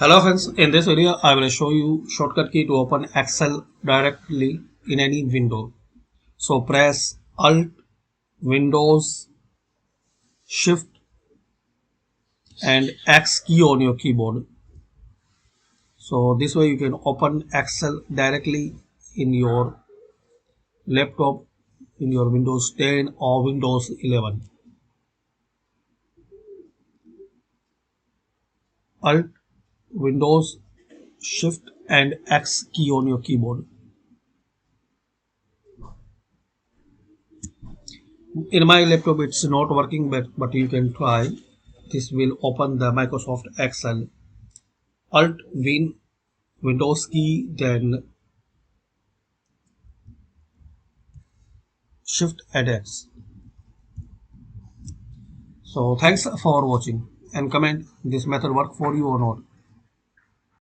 Hello friends, in this video I will show you shortcut key to open Excel directly in any window. So press Alt, Windows, Shift and X key on your keyboard. So this way you can open Excel directly in your laptop in your Windows 10 or Windows 11. Alt, Windows, Shift and X key on your keyboard. In my laptop it's not working, but you can try. This will open the Microsoft Excel. Alt Win Windows key, then Shift and X. So thanks for watching and comment this method work for you or not.